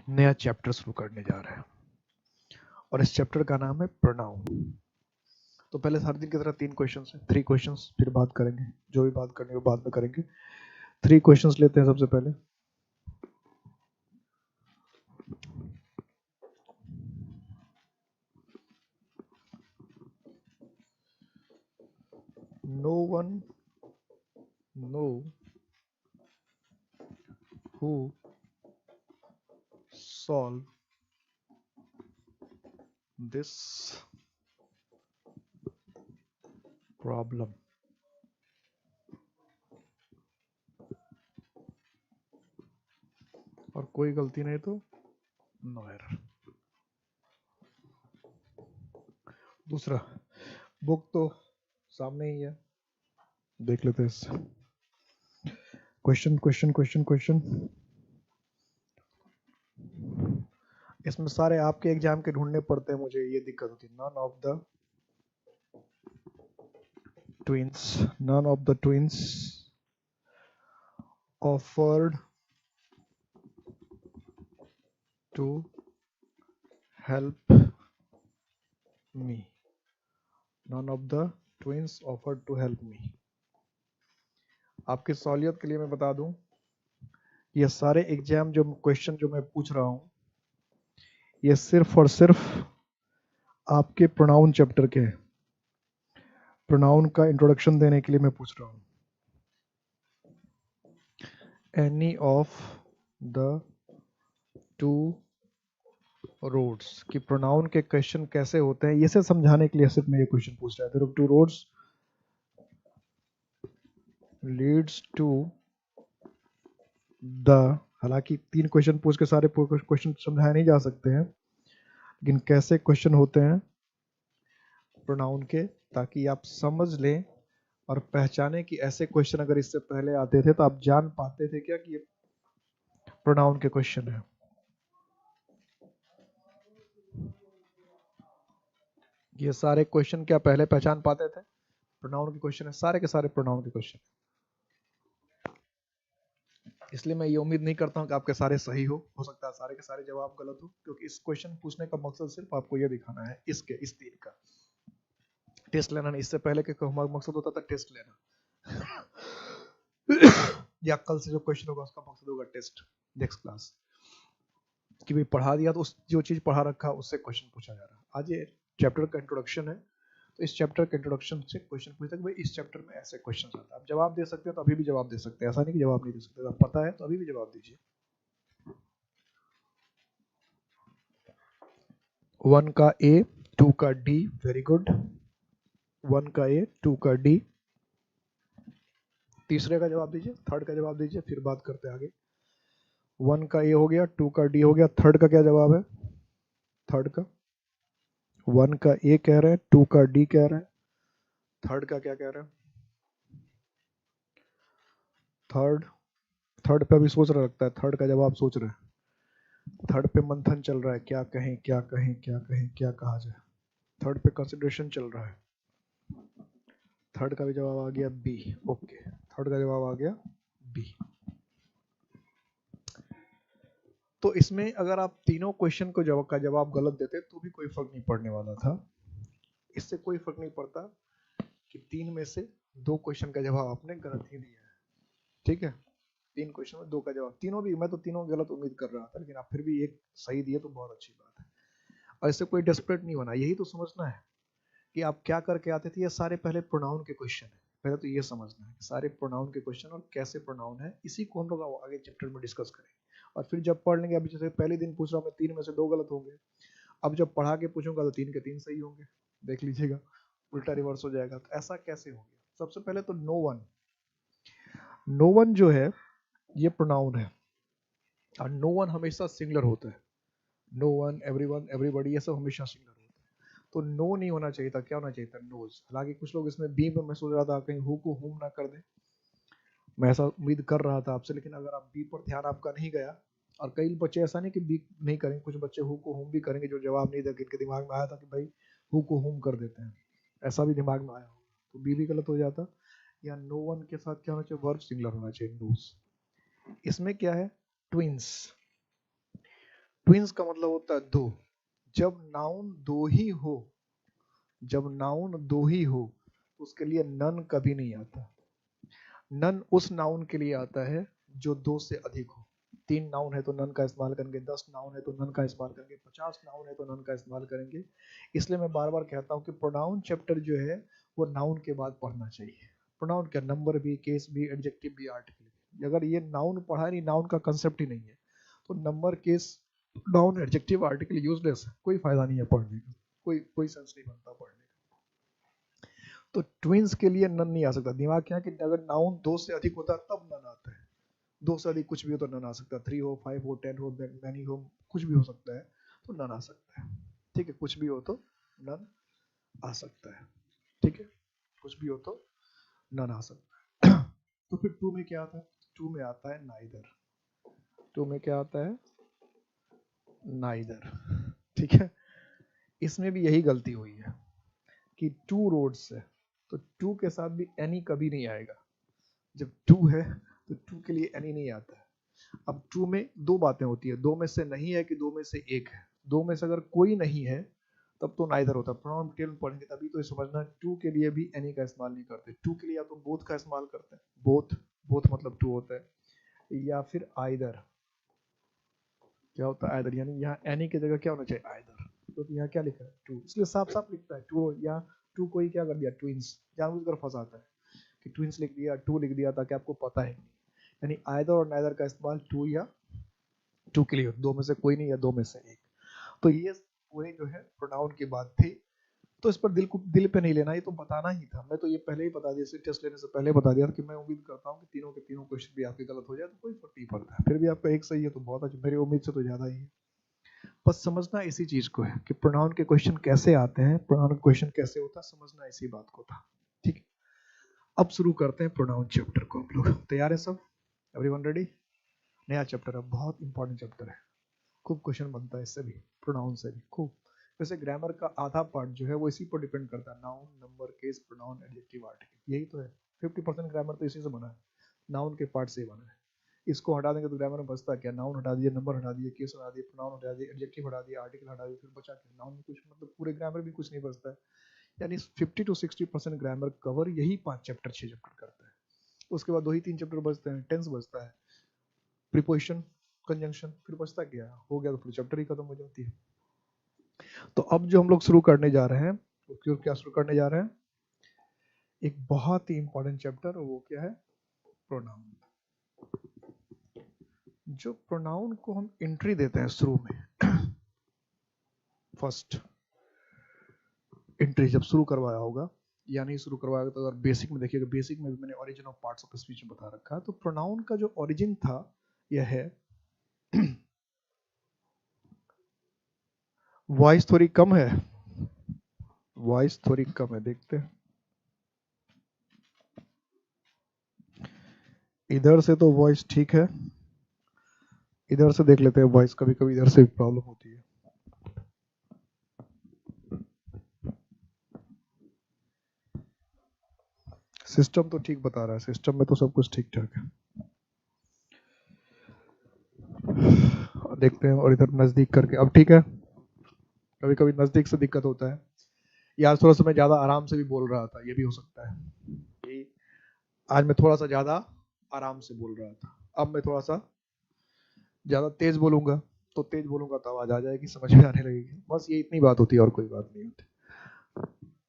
नया चैप्टर शुरू करने जा रहे हैं और इस चैप्टर का नाम है प्रोनाउन। तो पहले हर दिन की तरह 3 क्वेश्चंस हैं, 3 क्वेश्चंस, फिर बात करेंगे, जो भी बात करनी है वो बाद में करेंगे। 3 क्वेश्चंस लेते हैं सबसे पहले। No one know who solve this problem. और कोई गलती नहीं तो नो एरर। दूसरा, बुक तो सामने ही है, देख लेते हैं इससे। क्वेश्चन क्वेश्चन क्वेश्चन क्वेश्चन, इसमें सारे आपके एग्जाम के ढूंढने पड़ते हैं, मुझे ये दिक्कत होती है। None of the twins offered to help me. None of the twins offered to help me. आपकी सहूलियत के लिए मैं बता दूं, ये सारे एग्जाम जो क्वेश्चन जो मैं पूछ रहा हूं, ये सिर्फ और सिर्फ आपके प्रोनाउन चैप्टर के हैं। प्रोनाउन का इंट्रोडक्शन देने के लिए मैं पूछ रहा हूं। Any of the two roads कि प्रोनाउन के क्वेश्चन कैसे होते हैं, ये से समझाने के लिए सिर्फ मैं ये क्वेश्चन पूछ रहा था। Two roads leads to the, हालांकि 3 क्वेश्चन पूछ के सारे क्वेश्चन समझाए नहीं जा सकते हैं, लेकिन कैसे क्वेश्चन होते हैं प्रोनाउन के, ताकि आप समझ लें और पहचाने कि ऐसे क्वेश्चन अगर इससे पहले आते थे तो आप जान पाते थे क्या कि ये प्रोनाउन के क्वेश्चन है। ये सारे क्वेश्चन क्या पहले पहचान पाते थे? प्रोनाउन के क्वेश्चन है, सारे के सारे प्रोनाउन के क्वेश्चन। इसलिए मैं ये उम्मीद नहीं करता हूं कि आपके सारे सही हो सकता है सारे के सारे जवाब गलत हो, क्योंकि इस क्वेश्चन पूछने का मकसद सिर्फ आपको ये दिखाना है, इस 3 का टेस्ट लेना नहीं। इससे पहले के हमारा मकसद होता था टेस्ट लेना या कल से जो क्वेश्चन होगा उसका मकसद होगा टेस्ट, नेक्स्ट क्लास, कि भाई पढ़ा दिया तो उस जो चीज पढ़ा रखा उससे क्वेश्चन पूछा जा रहा है। आज ये चैप्टर का इंट्रोडक्शन है, तो इस चैप्टर के इंट्रोडक्शन से क्वेश्चन पूछता है कि भाई इस चैप्टर में ऐसे क्वेश्चन आता है। आप जवाब दे सकते हैं तो अभी भी जवाब दे सकते हैं, ऐसा नहीं कि जवाब नहीं दे सकते। आप पता है तो अभी भी जवाब दीजिए। 1 का ए, 2 का डी, वेरी गुड। 1 का ए, 2 का डी। तीसरे का जवाब दीजिए, थर्ड का जवाब दीजिए, फिर बात करते हैं आगे। 1 का ए हो गया, 2 का डी हो गया, थर्ड का क्या जवाब है? थर्ड का 1 का ए कह रहे हैं, 2 का डी कह रहे हैं, थर्ड का क्या कह रहे हैं? थर्ड पे अभी सोच रहा लगता है, थर्ड का जवाब सोच रहे हैं। थर्ड पे मंथन चल रहा है, क्या कहें क्या कहें क्या कहें क्या कहा जाए। थर्ड पे कंसिडरेशन चल रहा है। थर्ड का भी जवाब आ गया बी। ओके, थर्ड का जवाब आ गया बी। तो इसमें अगर आप तीनों क्वेश्चन को जवाब गलत देते तो भी कोई फर्क नहीं पड़ने वाला था। इससे कोई फर्क नहीं पड़ता कि 3 में से 2 क्वेश्चन का जवाब आपने गलत ही दिया है। ठीक है, 3 क्वेश्चन में 2 का जवाब, तीनों भी, मैं तो तीनों गलत उम्मीद कर रहा था, लेकिन आप फिर भी एक सही दिए तो बहुत अच्छी बात है। और इससे कोई डेस्परेट नहीं होना, यही तो समझना है कि आप क्या करके आते थे। ये सारे पहले प्रोनाउन के क्वेश्चन है, पहले तो ये समझना है सारे प्रोनाउन के क्वेश्चन और कैसे प्रोनाउन है, इसी को हम लोग आगे चैप्टर में डिस्कस करेंगे। और फिर जब पढ़ लेंगे, अभी जैसे पहले दिन पूछ रहा हूँ मैं, 3 में से 2 गलत होंगे, अब जब पढ़ा के पूछूंगा तो 3 के 3 सही होंगे। देख लीजिएगा, उल्टा रिवर्स हो जाएगा। तो ऐसा कैसे हो गया? सबसे पहले तो नो वन जो है ये प्रोनाउन है, और नो वन हमेशा सिंगुलर होता है। नो वन, एवरीवन, एवरीबॉडी, ये सब हमेशा सिंगुलर होता है। तो नो नहीं होना चाहिए था, क्या होना चाहिए था? नोज। हालांकि कुछ लोग इसमें बी में, मैं सोच रहा था कहीं हु को हुम ना कर दें, मैं ऐसा उम्मीद कर रहा था आपसे, लेकिन अगर आप बी पर ध्यान आपका नहीं गया, और कई बच्चे ऐसा नहीं कि बी नहीं करेंगे, कुछ बच्चे हु को हुम भी करेंगे, जो जवाब नहीं देंगे, इनके दिमाग में आया था कि भाई हु को हुम कर देते हैं, ऐसा भी दिमाग में आया होगा, तो बी भी गलत हो जाता। या नो वन के साथ क्या होना चाहिए? वर्ब सिंगुलर होना चाहिए, नोज। इसमें क्या है? ट्विंस। ट्विंस का मतलब होता है दो। जब नाउन दो ही हो, जब नाउन दो ही हो तो उसके लिए नन कभी नहीं आता। नन उस नाउन के लिए आता है जो दो से अधिक हो। 3 नाउन है तो नन का इस्तेमाल करेंगे, 10 नाउन है तो नन का इस्तेमाल करेंगे, 50 नाउन है तो नन का इस्तेमाल करेंगे। इसलिए मैं बार बार कहता हूँ कि प्रोनाउन चैप्टर जो है वो नाउन के बाद पढ़ना चाहिए। प्रोनाउन क्या, नंबर भी, केस भी, एडजेक्टिव भी, आर्टिकल भी। अगर ये नाउन पढ़ा नहीं, नाउन का कंसेप्ट ही नहीं है, तो number, case, noun, adjective, article useless है, कोई फायदा नहीं है पढ़ने का, कोई सेंस नहीं बनता पढ़ने का। तो ट्विंस के लिए नन नहीं आ सकता। दिमाग क्या है कि अगर नाउन दो से अधिक होता है तब नन आता है। दो से अधिक कुछ भी हो तो नन आ सकता है, 3 हो, 5 हो, 10 हो, मैनी हो, कुछ भी हो सकता है तो नन आ सकता है। ठीक है, कुछ भी हो तो नन आ सकता है। ठीक है, कुछ भी हो तो नन आ सकता है। तो फिर टू में क्या आता है? टू में आता है नाइदर। टू में क्या आता है? नाइदर। ठीक है, इसमें भी यही गलती हुई है कि टू रोड्स है तो टू के साथ भी एनी कभी नहीं आएगा। जब टू है तो टू के लिए एनी नहीं आता है। अब टू में दो बातें होती है, दो में से नहीं है कि दो में से एक है। दो में से अगर कोई नहीं है तब तो नाइदर होता है। प्रोनाउन डिटेल में पढ़ेंगे तभी तो ये समझना, टू के लिए भी एनी का इस्तेमाल नहीं करते। टू के लिए या तो बोथ का इस्तेमाल करते हैं, बोथ, बोथ मतलब टू होता है, या फिर आइदर। क्या होता है आइदर, यानी यहाँ एनी की जगह क्या होना चाहिए? आइदर। तो यहाँ क्या लिखा है? टू, इसलिए साफ साफ लिखता है टू। या टू को ही क्या कर दिया? ट्विंस, जानबूझकर फंसाता है कि ट्विंस लिख दिया, टू लिख दिया, ताकि आपको पता है। यानी आइदर और नाइदर का इस्तेमाल टू या टू के लिए, दो में से कोई नहीं या दो में से एक। तो ये पूरे जो है प्रोनाउन की बात थी। तो इस पर दिल पे नहीं लेना, ये तो बताना ही था। मैं तो ये पहले ही बता दिया, टेस्ट लेने से पहले बता दिया कि मैं उम्मीद करता हूँ कि तीनों के तीनों क्वेश्चन भी आपके गलत हो जाए तो कोई फर्क नहीं पड़ता है। फिर भी आपका एक सही है तो बहुत अच्छा, मेरी उम्मीद से तो ज्यादा ही है। बस समझना इसी चीज को है कि प्रोनाउन के क्वेश्चन कैसे आते हैं, प्रोनाउन क्वेश्चन कैसे होता है, समझना इसी बात को था। ठीक है, अब शुरू करते हैं प्रोनाउन चैप्टर को। हम लोग तैयार है सब? Everyone ready? नया चैप्टर है, बहुत इंपॉर्टेंट चैप्टर है, खूब क्वेश्चन बनता है इससे भी, प्रोनाउन से भी खूब। वैसे ग्रामर का आधा पार्ट जो है वो इसी पर डिपेंड करता है, noun, number, case, pronoun, adjective, article, यही तो है। 50% ग्रामर तो इसी से बना है, नाउन के पार्ट से ही बना है। इसको हटा देंगे तो ग्रामर में बचता क्या? नाउन हटा दिए, नंबर हटा दिए, केस हटा दिए, प्रोनाउन हटा दिए, एडजेक्टिव हटा दिए, आर्टिकल हटा दिए, फिर बचा क्या? नाउन में कुछ, मतलब पूरे ग्रामर भी कुछ नहीं बचता है। यानी 50 to 60% ग्रामर कवर यही 5 चैप्टर 6 चैप्टर करता है। उसके बाद 2 ही 3 चैप्टर बचते हैं, टेंस बचता है, प्रीपोजिशन, कंजंक्शन, फिर बचता क्या? हो गया तो फिर चैप्टर ही खत्म हो जाती है। तो अब जो हम लोग शुरू करने जा रहे हैं, तो क्या शुरू करने जा रहे हैं? एक बहुत ही इंपॉर्टेंट चैप्टर, वो क्या है? प्रोनाउन। जो प्रोनाउन को हम एंट्री देते हैं शुरू में, फर्स्ट एंट्री जब शुरू करवाया होगा या नहीं शुरू करवाया, तो अगर बेसिक में देखिएगा, बेसिक में भी मैंने origin of parts of speech बता रखा है। तो प्रोनाउन का जो ओरिजिन था यह है, वॉइस थोड़ी कम है, वॉइस थोड़ी कम है, देखते हैं। इधर से तो वॉइस ठीक है, इधर से देख लेते हैं वॉइस, कभी कभी इधर से भी प्रॉब्लम होती है। सिस्टम तो ठीक बता रहा है, सिस्टम में तो सब कुछ ठीक ठाक है। देखते हैं, और इधर नजदीक करके, अब ठीक है। कभी कभी नजदीक से दिक्कत होता है, या थोड़ा सा मैं ज्यादा आराम से भी बोल रहा था, ये भी हो सकता है। ये आज मैं थोड़ा सा ज्यादा आराम से बोल रहा था, अब मैं थोड़ा सा ज्यादा तेज बोलूंगा, तो तेज बोलूंगा तो आवाज आ जाएगी, समझ में आने लगेगी। बस ये इतनी बात होती है, और कोई बात नहीं होती।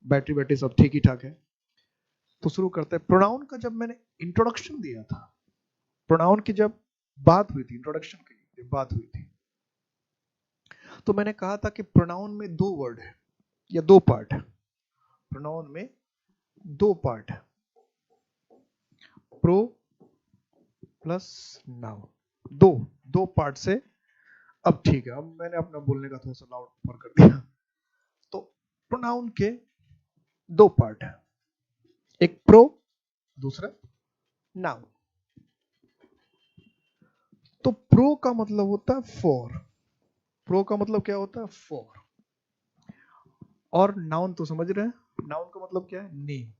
बैटरी बैटरी सब ठीक ही ठाक है। तो शुरू करते हैं। प्रोनाउन का जब मैंने इंट्रोडक्शन दिया था, प्रोनाउन की जब बात हुई थी, इंट्रोडक्शन की जब बात हुई थी, तो मैंने कहा था कि प्रोनाउन में दो वर्ड है या दो पार्ट है। प्रोनाउन में दो पार्ट है, प्रो प्लस नाउन, दो दो पार्ट से। अब ठीक है, अब मैंने अपना बोलने का थोड़ा सा लाउड ऊपर कर दिया। तो प्रोनाउन के दो पार्ट है, एक प्रो, दूसरा नाउन। तो प्रो का मतलब होता है फॉर, प्रो का मतलब क्या होता है? फॉर। और नाउन तो समझ रहे हैं, नाउन का मतलब क्या है? नेम।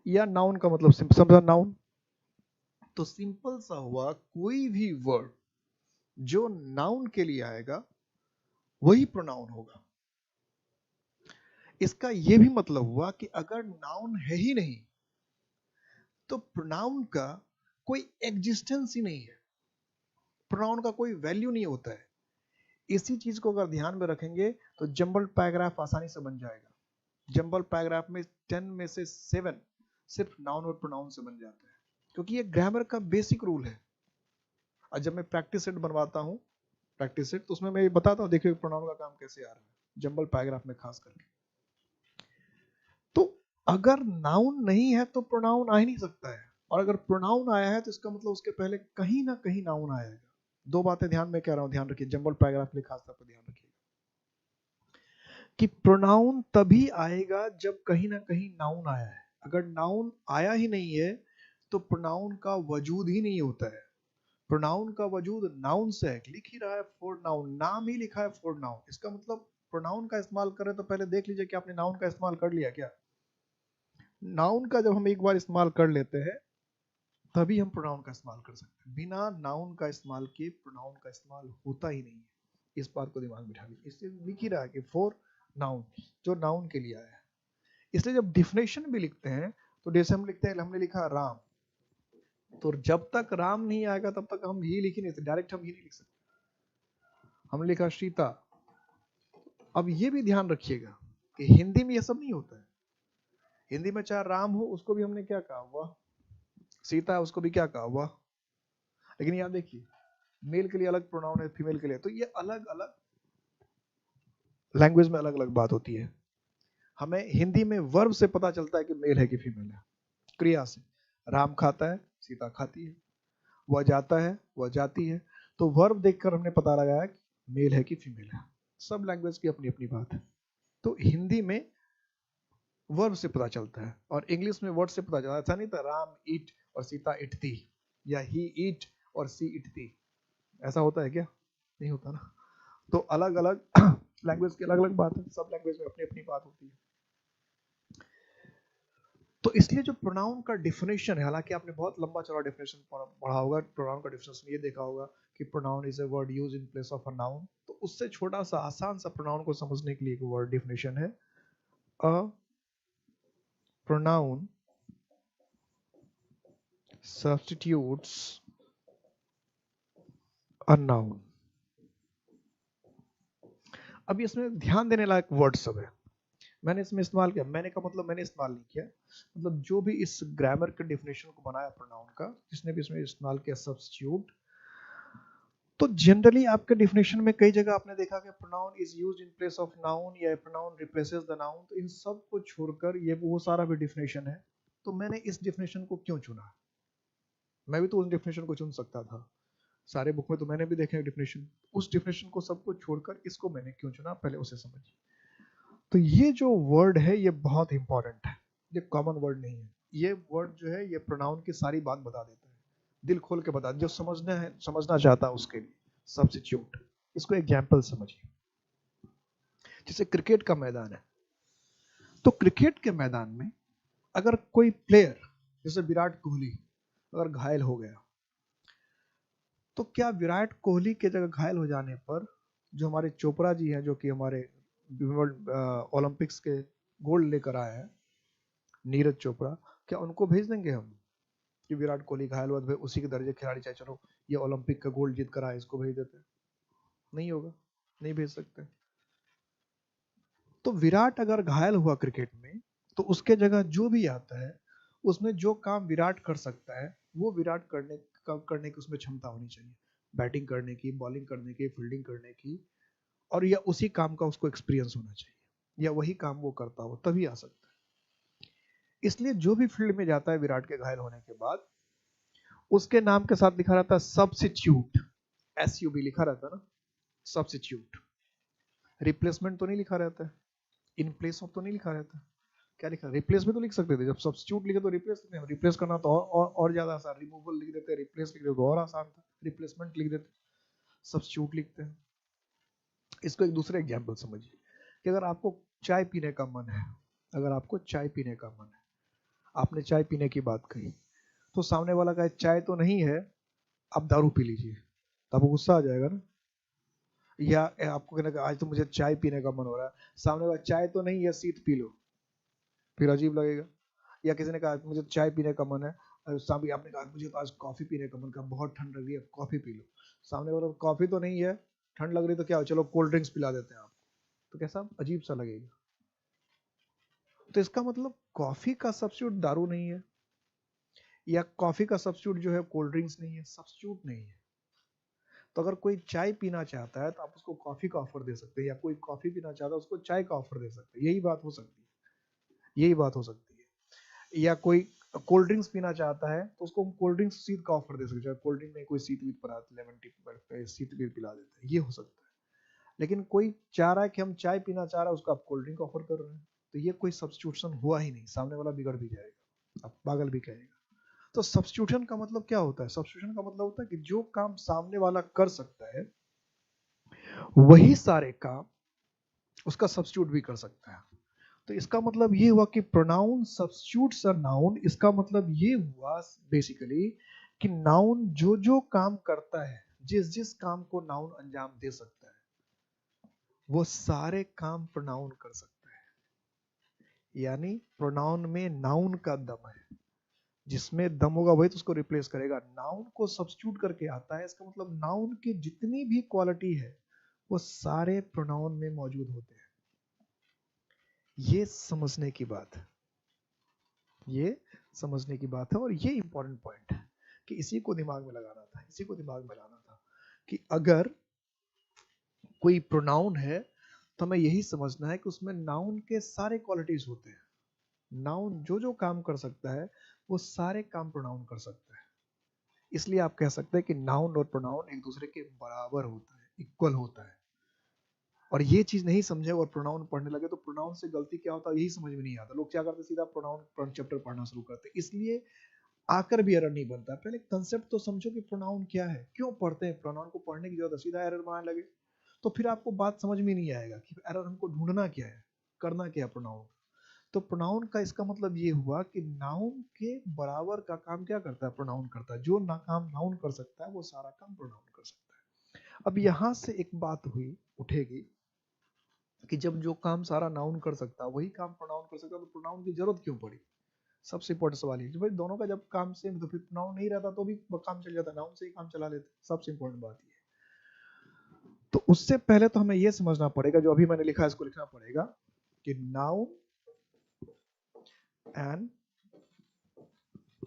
या नाउन का मतलब समझा, नाउन तो सिंपल सा हुआ, कोई भी वर्ड जो नाउन के लिए आएगा वही प्रोनाउन होगा। इसका यह भी मतलब हुआ कि अगर नाउन है ही नहीं तो प्रोनाउन का कोई एग्जिस्टेंस ही नहीं है, प्रोनाउन का कोई वैल्यू नहीं होता है। इसी चीज को अगर ध्यान में रखेंगे तो जंबल पैराग्राफ आसानी से बन जाएगा। जंबल पैराग्राफ में 10 में से 7 सिर्फ नाउन और प्रोनाउन से बन जाता है, क्योंकि ये ग्रामर का बेसिक रूल है। और जब मैं प्रैक्टिस सेट बनवाता हूँ, प्रैक्टिस सेट, तो उसमें मैं बताता हूँ देखिए प्रोनाउन का काम कैसे आ रहा है जंबल पैराग्राफ में खास करके। तो अगर नाउन नहीं है तो प्रोनाउन आ ही नहीं सकता है, और अगर प्रोनाउन आया है तो इसका मतलब उसके पहले कहीं ना कहीं नाउन आएगा। दो बातें ध्यान में कह रहा हूं, ध्यान रखिए, जंबल पैराग्राफ में खास तौर पर ध्यान रखिए कि प्रोनाउन तभी आएगा जब कहीं ना कहीं नाउन आया है। अगर नाउन आया ही नहीं है तो प्रोनाउन का वजूद ही नहीं होता है। प्रोनाउन का वजूद नाउन से है, लिख ही रहा है फॉर नाउन, नाम ही लिखा है फॉर नाउन। इसका मतलब प्रोनाउन का इस्तेमाल करें तो पहले देख लीजिए कि आपने नाउन का इस्तेमाल कर लिया क्या। नाउन का जब हम एक बार इस्तेमाल कर लेते हैं तभी हम प्रोनाउन का इस्तेमाल कर सकते हैं। बिना नाउन का इस्तेमाल किए प्रोनाउन का इस्तेमाल होता ही नहीं है। इस बात को दिमाग में बिठा लीजिए। इसलिए लिख ही रहा है कि फॉर नाउन, जो नाउन के लिए आया है। इसलिए जब डिफिनेशन भी लिखते हैं तो जैसे हम लिखते हैं, हमने लिखा राम, तो जब तक राम नहीं आएगा तब तक हम ही लिख ही नहीं सकते, डायरेक्ट हम ही नहीं लिख सकते। हमने लिखा सीता। अब ये भी ध्यान रखिएगा कि हिंदी में ये सब नहीं होता है। हिंदी में चाहे राम हो उसको भी हमने क्या कहा, वह। सीता है उसको भी क्या कहा, वह। लेकिन यहां देखिए, मेल के लिए अलग प्रोनाउन है, फीमेल के लिए, तो ये अलग अलग लैंग्वेज में अलग अलग बात होती है। हमें हिंदी में वर्ब से पता चलता है कि मेल है कि फीमेल है। क्रिया से, राम खाता है, सीता खाती है, वह जाता है, वह जाती है। तो वर्ब देखकर हमने पता लगाया कि मेल है कि फीमेल है। सब लैंग्वेज की अपनी अपनी बात है। तो हिंदी में वर्ब से पता चलता है और इंग्लिश में वर्ड से पता चलता है। ऐसा नहीं था राम ईट और सीता इटती, या ही ईट और सी इटती। ऐसा होता है क्या? नहीं होता ना। तो अलग अलग लैंग्वेज की अलग अलग बात है, सब लैंग्वेज में अपनी अपनी बात होती है। तो इसलिए जो प्रोनाउन का डिफिनेशन है, हालांकि आपने बहुत लंबा चौड़ा डिफिनेशन पढ़ा होगा, प्रोनाउन का डिफिनेशन ये देखा होगा कि pronoun is a word used in place of a noun. तो उससे छोटा सा आसान सा प्रोनाउन को समझने के लिए एक वर्ड डिफिनेशन है, a pronoun substitutes a noun। अब इसमें ध्यान देने लायक वर्ड सब है। मैंने इसमें इस्तेमाल किया, मैंने का मतलब मैंने इस्तेमाल नहीं किया, मतलब जो भी इस ग्रामर के डिफिनेशन को बनाया प्रोनाउन का, जिसने भी इसमें इस्तेमाल किया सब्स्टिट्यूट। तो जनरली आपके डिफिनेशन में कई जगह आपने देखा कि pronoun is used in place of noun या प्रोनाउन रिप्लेसेस द नाउन। तो इन सब को छोड़कर ये वो सारा भी डिफिनेशन है। तो मैंने इस डिफिनेशन को क्यों चुना? मैं भी तो उस डिफिनेशन को चुन सकता था, सारे बुक में तो मैंने भी देखे डिफिनेशन। उस डिफिनेशन को सबको छोड़कर इसको मैंने क्यों चुना, पहले उसे समझिए। तो ये जो वर्ड है ये बहुत इंपॉर्टेंट है, ये कॉमन वर्ड नहीं है। ये वर्ड जो है ये प्रोनाउन की सारी बात बता देता है, दिल खोल के बता, जो समझना है, समझना चाहता है उसके लिए। सब्स्टिट्यूट, इसको एग्जाम्पल समझिए। जैसे क्रिकेट का मैदान है, तो क्रिकेट के मैदान में अगर कोई प्लेयर जैसे विराट कोहली अगर घायल हो गया, तो क्या विराट कोहली के जगह घायल हो जाने पर जो हमारे चोपड़ा जी हैं, जो कि हमारे ओलंपिक्स के गोल्ड लेकर आए हैं, नीरज चोपड़ा, क्या उनको भेज देंगे हम कि विराट कोहली घायल हुआ तो उसी के दर्जे खिलाड़ी, चाहे चलो ये ओलंपिक का गोल्ड जीत कर आए, इसको भेज देते? नहीं होगा, नहीं भेज सकते। तो विराट अगर घायल हुआ क्रिकेट में, तो उसके जगह जो भी आता है उसमें जो काम विराट कर सकता है वो विराट करने की उसमें क्षमता होनी चाहिए। बैटिंग करने की, बॉलिंग करने की, फील्डिंग करने की, और या उसी काम का उसको एक्सपीरियंस होना चाहिए, या वही काम वो करता हो तभी आ सकता है। इसलिए जो भी फील्ड में जाता है विराट के घायल होने के बाद, उसके नाम के साथ लिखा रहता है सब्स्टिट्यूट, SUB लिखा रहता है ना, सब्स्टिट्यूट। रिप्लेसमेंट तो नहीं लिखा रहता है, इन प्लेस ऑफ तो नहीं लिखा रहता है। क्या लिखा? रिप्लेस भी तो लिख सकते थे, जब सब्स्टिट्यूट लिखे तो रिप्लेस नहीं, रिप्लेस करना तो और ज्यादा आसान, रिमूवल लिख देते, रिप्लेस लिख देते तो और आसान था, रिप्लेसमेंट लिख देते, सब्स्टिट्यूट लिखते हैं। इसको एक दूसरे एग्जाम्पल समझिए कि अगर आपको चाय पीने का मन है, अगर आपको चाय पीने का मन है, आपने चाय पीने की बात कही, तो सामने वाला कहे चाय तो नहीं है, आप दारू पी लीजिए, तो आपको गुस्सा आ जाएगा ना। या आपको कहना कि आज तो मुझे चाय पीने का मन हो रहा है, सामने वाला चाय तो नहीं है, शीत पी लो, फिर अजीब लगेगा। या किसी ने कहा मुझे चाय पीने का मन है, सामने आपने कहा मुझे तो आज कॉफी पीने का मन, का बहुत ठंड लग रही है कॉफी पी लो, सामने वाला कॉफी तो नहीं है, ठंड लग रही तो क्या हो, चलो कोल्ड ड्रिंक्स पिला देते हैं आप, तो कैसा अजीब सा लगेगा। तो इसका मतलब कॉफी का सब्स्टिट्यूट दारू नहीं है, या कॉफी का सब्स्टिट्यूट जो है कोल्ड ड्रिंक्स नहीं है, सब्स्टिट्यूट नहीं है। तो अगर कोई चाय पीना चाहता है तो आप उसको कॉफी का ऑफर दे सकते हैं, या कोई कॉफी पीना चाहता है उसको चाय का ऑफर दे सकते हैं, यही बात हो सकती है, यही बात हो सकती है। या कोई कोल्ड ड्रिंक्स पीना चाहता है तो उसको हम कोल्ड ड्रिंक्स शीत का ऑफर दे सकते हैं, कोल्ड ड्रिंक में कोई शीत वीत पर लेमन टी शीत वीत पिला देते हैं, ये हो सकता है। लेकिन कोई चाह रहा है कि हम चाय पीना चाह रहा है, उसको आप कोल्ड ड्रिंक ऑफर कर रहे हैं, तो ये कोई सब्स्टिट्यूशन हुआ ही नहीं, सामने वाला बिगड़ भी जाएगा, आप पागल भी कहेगा। तो सब्स्टिट्यूशन का मतलब क्या होता है? सब्स्टिट्यूशन का मतलब होता है कि जो काम सामने वाला कर सकता है वही सारे काम उसका सब्स्टिट्यूट भी कर सकता है। तो इसका मतलब ये हुआ कि प्रोनाउन सब्स्टिट्यूट्स अ नाउन, इसका मतलब ये हुआ बेसिकली कि नाउन जो जो काम करता है, जिस जिस काम को नाउन अंजाम दे सकता है, वो सारे काम प्रोनाउन कर सकता है। यानी प्रोनाउन में नाउन का दम है, जिसमें दम होगा वही तो उसको रिप्लेस करेगा। नाउन को सब्स्टिट्यूट करके आता है, इसका मतलब नाउन की जितनी भी क्वालिटी है वो सारे प्रोनाउन में मौजूद होते हैं। ये समझने की बात है, ये समझने की बात है, और ये इंपॉर्टेंट पॉइंट है कि इसी को दिमाग में लगाना था, इसी को दिमाग में लाना था कि अगर कोई प्रोनाउन है तो हमें यही समझना है कि उसमें नाउन के सारे क्वालिटीज होते हैं। नाउन जो जो काम कर सकता है वो सारे काम प्रोनाउन कर सकता है। इसलिए आप कह सकते हैं कि नाउन और प्रोनाउन एक दूसरे के बराबर होता है, इक्वल होता है। और ये चीज नहीं समझे और प्रोनाउन पढ़ने लगे तो प्रोनाउन से गलती क्या होता है यही समझ में नहीं आता। लोग क्या करते, सीधा प्रोनाउन चैप्टर पढ़ना शुरू करते, इसलिए आकर भी एरर नहीं बनता। पहले कंसेप्ट तो समझो कि प्रोनाउन क्या है, क्यों पढ़ते हैं, प्रोनाउन को पढ़ने की जरूरत है, सीधा एरर बनाने लगे तो फिर आपको बात समझ में नहीं आएगा कि एरर हमको ढूंढना क्या है, करना क्या है प्रोनाउन। तो प्रोनाउन का इसका मतलब ये हुआ कि नाउन के बराबर का काम क्या करता है, प्रोनाउन करता है। जो ना काम नाउन कर सकता है वो सारा काम प्रोनाउन कर सकता है। अब यहां से एक बात हुई उठेगी कि जब जो काम सारा नाउन कर सकता है वही काम प्रोनाउन कर सकता है, तो प्रोनाउन की जरूरत क्यों पड़ी? सबसे इंपॉर्टेंट सवाल ये, भाई दोनों का जब काम सेम तो फिर प्रोनाउन नहीं रहता तो भी काम चल जाता, नाउन से ही काम चला लेते। सबसे इंपॉर्टेंट बात ये। तो उससे पहले तो हमें ये समझना पड़ेगा, जो अभी मैंने लिखा है इसको लिखना पड़ेगा कि नाउन एंड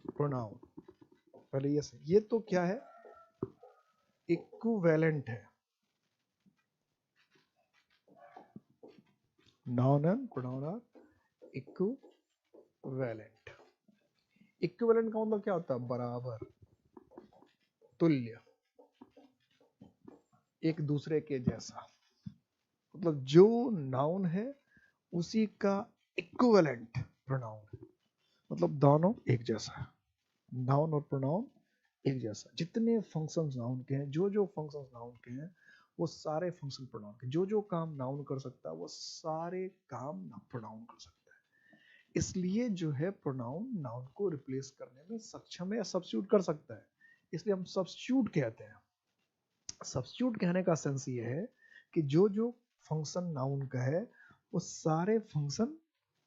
प्रोनाउन, पहले ये तो क्या है, इक्विवेलेंट है। Noun and pronoun are equivalent. Equivalent का मतलब क्या होता है, बराबर, तुल्य, एक दूसरे के जैसा। मतलब जो नाउन है उसी का इक्विवेलेंट प्रोनाउन है, मतलब दोनों एक जैसा है। नाउन और प्रोनाउन एक जैसा। जितने फंक्शंस नाउन के हैं, जो जो फंक्शंस नाउन के हैं वो सारे फंक्शन प्रोनाउन के। जो जो काम नाउन कर सकता है वो सारे काम प्रोनाउन कर सकता है। इसलिए जो है प्रोनाउन नाउन को रिप्लेस करने में सक्षम है या सब्स्टिट्यूट कर सकता है, इसलिए हम सब्स्टिट्यूट कहते हैं। सब्स्टिट्यूट कहने का सेंस ये है कि जो जो फंक्शन नाउन का है वो सारे फंक्शन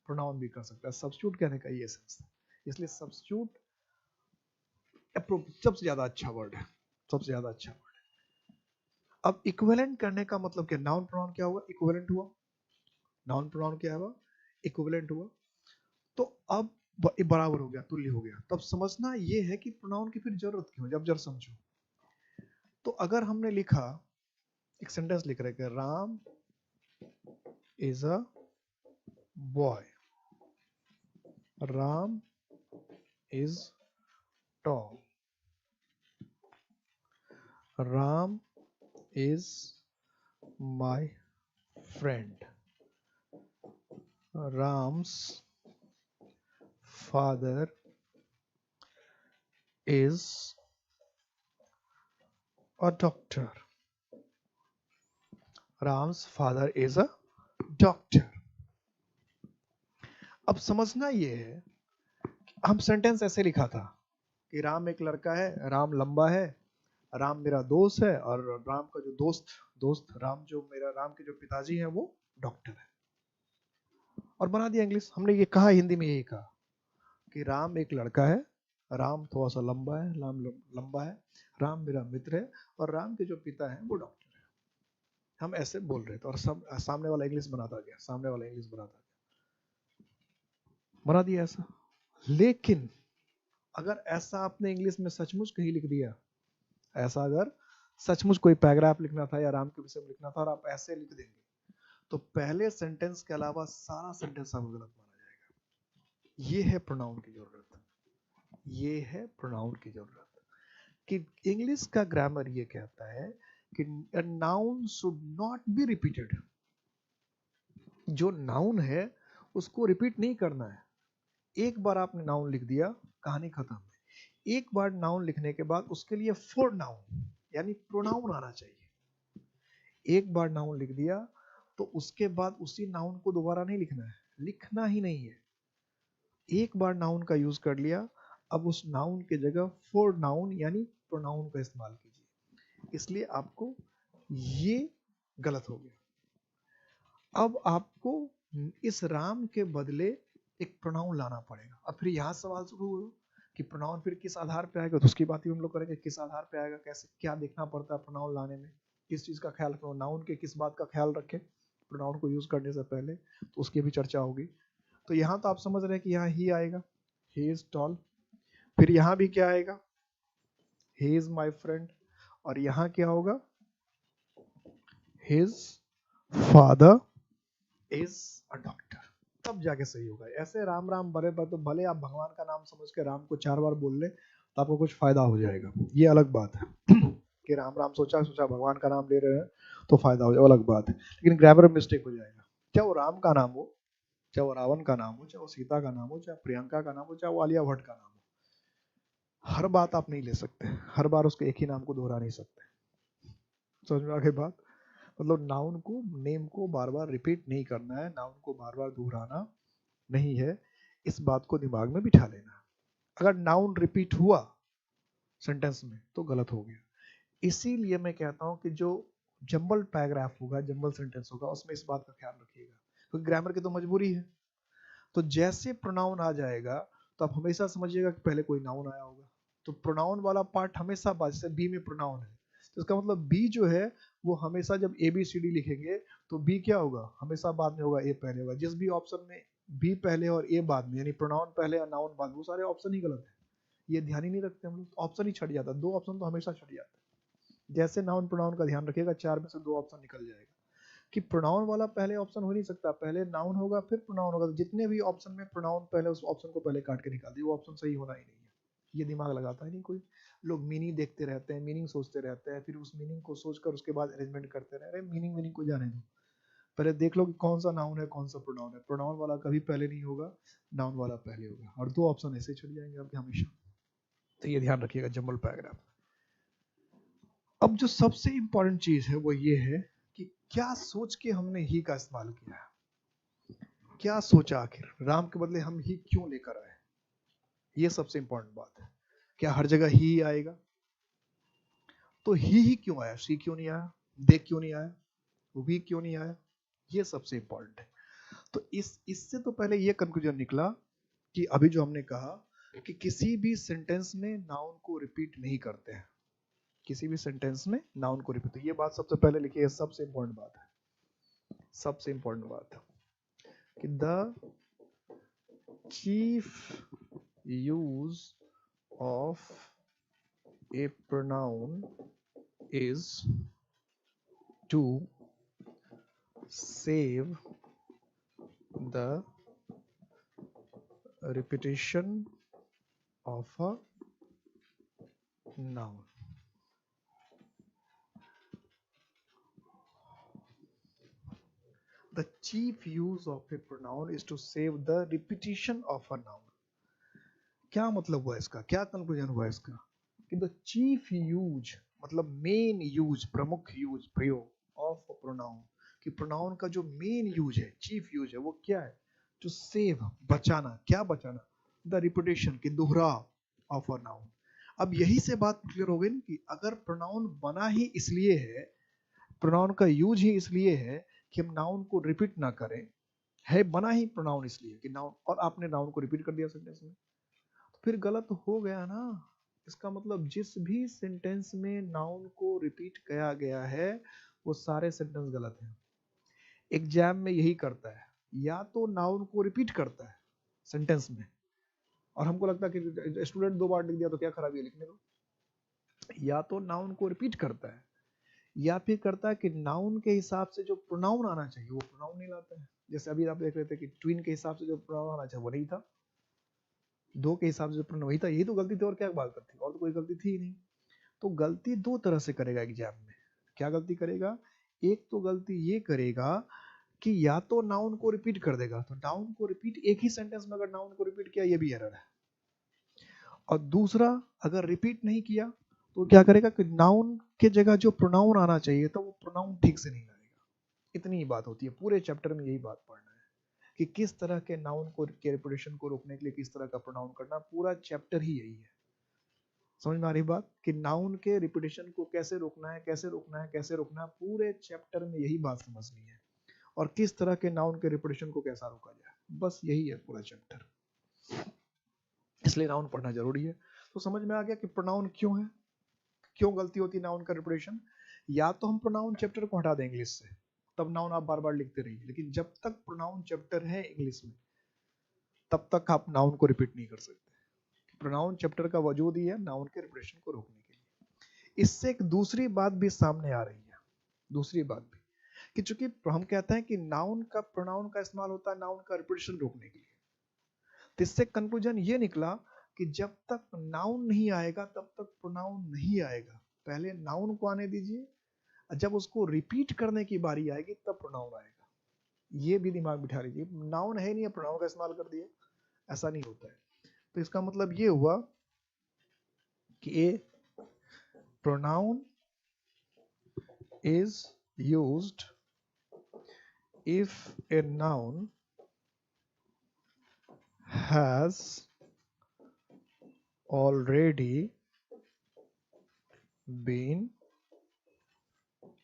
प्रोनाउन भी कर सकता है। सब्स्टिट्यूट कहने का ये सेंस है, इसलिए सब्स्टिट्यूट सबसे ज्यादा अच्छा वर्ड है, सबसे ज्यादा अच्छा वर्ड है। अब इक्विवेलेंट करने का मतलब क्या, नाउन प्रोनाउन क्या हुआ, इक्विवेलेंट हुआ। नाउन प्रोनाउन क्या हुआ, इक्विवेलेंट हुआ। तो अब बराबर हो गया, तुल्य हो गया। तब समझना ये है कि प्रोनाउन की फिर जरूरत क्यों है, जब जर समझो। तो अगर हमने लिखा, एक सेंटेंस लिख रहे कि Ram is a boy, Ram is tall, Ram is my friend, Ram's father is a doctor, Ram's father is a doctor. अब समझना ये है, हम सेंटेंस ऐसे लिखा था कि राम एक लड़का है, राम लंबा है, राम मेरा दोस्त है और राम का जो दोस्त राम राम के जो पिताजी हैं वो डॉक्टर है। और बना दिया इंग्लिश। हमने ये कहा हिंदी में, यही कहा कि राम एक लड़का है, राम थोड़ा सा लंबा है, लंबा है, राम मेरा मित्र है और राम के जो पिता हैं वो डॉक्टर है। हम ऐसे बोल रहे थे और सब सामने वाला इंग्लिश बनाता गया, बना दिया ऐसा। लेकिन अगर ऐसा आपने इंग्लिश में सचमुच कहीं लिख दिया, ऐसा अगर सचमुच कोई पैराग्राफ लिखना था या राम के विषय में लिखना था और आप ऐसे लिख देंगे, तो पहले सेंटेंस के अलावा सारा सेंटेंस आपको गलत माना जाएगा। ये है प्रोनाउन की जरूरत, ये है प्रोनाउन की जरूरत। कि इंग्लिश का ग्रामर ये कहता है कि noun should not be repeated. जो नाउन है उसको रिपीट नहीं करना है। एक बार आपने नाउन लिख दिया, कहानी खत्म। एक बार नाउन लिखने के बाद उसके लिए फोर नाउन यानी प्रोनाउन आना चाहिए। एक बार नाउन लिख दिया तो उसके बाद उसी नाउन को दोबारा नहीं लिखना है, लिखना ही नहीं है। एक बार नाउन का यूज कर लिया, अब उस नाउन के जगह फोर नाउन यानी प्रोनाउन का इस्तेमाल कीजिए। इसलिए आपको ये गलत हो गया। अब आपको इस राम के बदले एक प्रोनाउन लाना पड़ेगा। अब फिर यहाँ सवाल शुरू हुआ कि प्रोनाउन फिर किस आधार पे आएगा, तो उसकी बात ही हम लोग करेंगे। किस आधार पे आएगा, कैसे, क्या देखना पड़ता है प्रोनाउन लाने में, किस चीज का ख्याल रखना, नाउन के किस बात का ख्याल रखें प्रोनाउन को यूज करने से पहले, तो उसकी भी चर्चा होगी। तो यहाँ तो आप समझ रहे हैं कि यहाँ ही आएगा, ही इज टॉल। फिर यहाँ भी क्या आएगा, ही इज माई फ्रेंड। और यहाँ क्या होगा, his father is a doctor. तब जाके सही होगा। ऐसे राम राम बड़े पर तो भले आप भगवान का नाम समझ के राम को 4 बार बोल ले तो आपको कुछ फायदा हो जाएगा, ये अलग बात है। कि राम राम सोचा भगवान का नाम ले रहे हैं तो फायदा हो जाएगा, अलग बात है। लेकिन ग्रामर मिस्टेक हो जाएगा। चाहे वो राम का नाम हो, चाहे वो रावण का नाम हो, चाहे वो सीता का नाम हो, चाहे प्रियंका का नाम हो, चाहे वो आलिया भट्ट का नाम हो, हर बात आप नहीं ले सकते, हर बार उसके एक ही नाम को दोहरा नहीं सकते। समझ में आ गई बात? मतलब नाउन को, नेम को बार बार रिपीट नहीं करना है, नाउन को बार बार दोहराना नहीं है। इस बात को दिमाग में बिठा लेना। अगर नाउन रिपीट हुआ सेंटेंस में तो गलत हो गया। इसीलिए मैं कहता हूं कि जो जंबल पैराग्राफ होगा, जंबल सेंटेंस होगा, उसमें इस बात का ख्याल रखिएगा, क्योंकि ग्रामर की तो मजबूरी है। तो जैसे प्रोनाउन आ जाएगा तो आप हमेशा समझिएगा कि पहले कोई नाउन आया होगा। तो प्रोनाउन वाला पार्ट हमेशा बाद, जैसे बी में प्रोनाउन है तो इसका मतलब बी जो है वो हमेशा जब ए बी सी डी लिखेंगे तो बी क्या होगा, हमेशा बाद में होगा, ए पहले होगा। जिस भी ऑप्शन में बी पहले और ए बाद में, यानी प्रोनाउन पहले और नाउन बाद में, वो सारे ऑप्शन ही गलत है। ये ध्यान ही नहीं रखते हम लोग, ऑप्शन ही छट जाता है। 2 ऑप्शन तो हमेशा छट जाता है। जैसे नाउन प्रोनाउन का ध्यान रखिएगा, 4 में से 2 ऑप्शन निकल जाएगा। कि प्रोनाउन वाला पहले ऑप्शन हो नहीं सकता, पहले नाउन होगा फिर प्रोनाउन होगा। तो जितने भी ऑप्शन में प्रोनाउन पहले, उस ऑप्शन को पहले काट के निकाल दिए, वो ऑप्शन सही होना ही नहीं है। ये दिमाग लगाता ही नहीं कोई। लोग मीनिंग देखते रहते हैं, मीनिंग सोचते रहते हैं, फिर उस मीनिंग को सोचकर उसके बाद अरेंजमेंट करते रहे। मीनिंग को जाने दो, पहले देख लो कि कौन सा नाउन है कौन सा प्रोनाउन है। प्रोनाउन वाला कभी पहले नहीं होगा, नाउन वाला पहले होगा, और 2 ऑप्शन ऐसे छूट जाएंगे आपके हमेशा। तो ये ध्यान रखिएगा जंबल पैराग्राफ। अब जो सबसे इंपॉर्टेंट चीज है वो ये है कि क्या सोच के हमने ही का इस्तेमाल किया, क्या सोचा आखिर, राम के बदले हम ही क्यों लेकर आए। ये सबसे इंपॉर्टेंट बात है। क्या हर जगह ही आएगा, तो ही क्यों आया, सी क्यों नहीं आया, दे क्यों नहीं आया, वी क्यों नहीं आया, ये सबसे इंपॉर्टेंट है। तो इससे तो पहले ये कंक्लूजन निकला कि अभी जो हमने कहा कि किसी भी सेंटेंस में नाउन को रिपीट नहीं करते हैं, किसी भी सेंटेंस में नाउन को रिपीट, ये बात सबसे पहले लिखिए, सबसे इंपॉर्टेंट बात है, सबसे इंपॉर्टेंट बात है कि the chief use of a pronoun is to save the repetition of a noun. The chief use of a pronoun is to save the repetition of a noun. क्या मतलब हुआ इसका, क्या कंक्लूजन हुआ इसका कि द चीफ यूज मतलब main use, प्रमुख यूज, प्रयोग ऑफ अ प्रोनाउन, कि प्रोनाउन का जो मेन यूज है, चीफ यूज है, वो क्या है, टू सेव, बचाना। क्या बचाना, द रिपीटेशन, की दोहराव ऑफ अ नाउन। अब यही से बात क्लियर हो गई ना कि अगर प्रोनाउन बना ही इसलिए है, प्रोनाउन का यूज ही इसलिए है कि हम नाउन को रिपीट ना करें, है बना ही प्रोनाउन इसलिए कि नाउन, और आपने नाउन को रिपीट कर दिया सेंटेंस में, तो फिर गलत हो गया ना। इसका मतलब जिस भी सेंटेंस में नाउन को रिपीट किया गया है वो सारे सेंटेंस गलत हैं। एग्जाम में यही करता है, या तो नाउन को रिपीट करता है सेंटेंस में, और हमको लगता है कि स्टूडेंट 2 बार लिख दिया तो क्या खराबी है, लिखने दो। या तो नाउन को रिपीट करता है, या फिर करता है कि नाउन के हिसाब से जो प्रोनाउन आना चाहिए वो प्रोनाउन नहीं लाता है। जैसे अभी आप देख रहे थे कि ट्विन के हिसाब से जो प्रोनाउन आना चाहिए वो नहीं था, दो के हिसाब से जो प्रोनाउन वही था। यही तो गलती थी, और क्या बात करती, और तो कोई गलती थी ही नहीं। तो गलती दो तरह से करेगा एग्जाम में। क्या गलती करेगा? एक तो गलती ये करेगा कि या तो नाउन को रिपीट कर देगा, तो नाउन को रिपीट एक ही सेंटेंस में अगर नाउन को रिपीट किया ये भी एरर है। और दूसरा, अगर रिपीट नहीं किया तो क्या करेगा कि नाउन के जगह जो प्रोनाउन आना चाहिए था वो प्रोनाउन ठीक से नहीं लाएगा। इतनी ही बात होती है, पूरे चैप्टर में यही बात पढ़ना है कि किस तरह के नाउन को के रिपीटेशन को रोकने के लिए किस तरह का प्रोनाउन करना। पूरा चैप्टर ही यही है। समझ में आ रही बात कि नाउन के रिपीटेशन को कैसे रोकना है, कैसे रोकना है, कैसे रोकना है। पूरे चैप्टर में यही बात समझनी है, और किस तरह के नाउन के रिपीटेशन को कैसा रोका जाए, बस यही है पूरा चैप्टर। इसलिए नाउन पढ़ना जरूरी है। तो समझ में आ गया कि प्रोनाउन क्यों है, क्यों गलती होती है नाउन का रिपीटेशन। या तो हम प्रोनाउन चैप्टर को हटा दें इंग्लिश से, तब नाउन आप बार बार लिखते रहिए, लेकिन जब तक प्रोनाउन चैप्टर है इंग्लिश में तब तक आप नाउन को रिपीट नहीं कर सकते। प्रोनाउन चैप्टर का वजूद ही है नाउन के रिपीटेशन को रोकने के लिए। इससे एक दूसरी बात भी सामने आ रही है, दूसरी बात भी, कि चूंकि हम कहते हैं कि नाउन का प्रोनाउन का इस्तेमाल होता है नाउन का रिपीटेशन रोकने के लिए, तो इससे कंक्लूजन ये निकला कि जब तक नाउन नहीं आएगा तब तक प्रोनाउन नहीं आएगा। पहले नाउन को आने दीजिए, जब उसको रिपीट करने की बारी आएगी तब प्रोनाउन आएगा। ये भी दिमाग बिठा लीजिए, नाउन है नहीं, प्रोनाउन का इस्तेमाल कर दिए, ऐसा नहीं होता है। तो इसका मतलब ये हुआ कि a pronoun is used if a noun has already been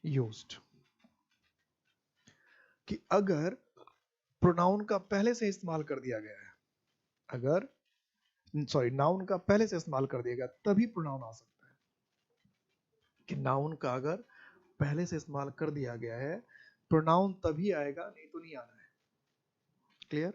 used। कि अगर प्रोनाउन का पहले से इस्तेमाल कर दिया गया है, अगर नाउन का पहले से इस्तेमाल कर दिया गया तभी प्रोनाउन आ सकता है। कि नाउन का अगर पहले से इस्तेमाल कर दिया गया है प्रोनाउन तभी आएगा, नहीं तो नहीं आना है। क्लियर?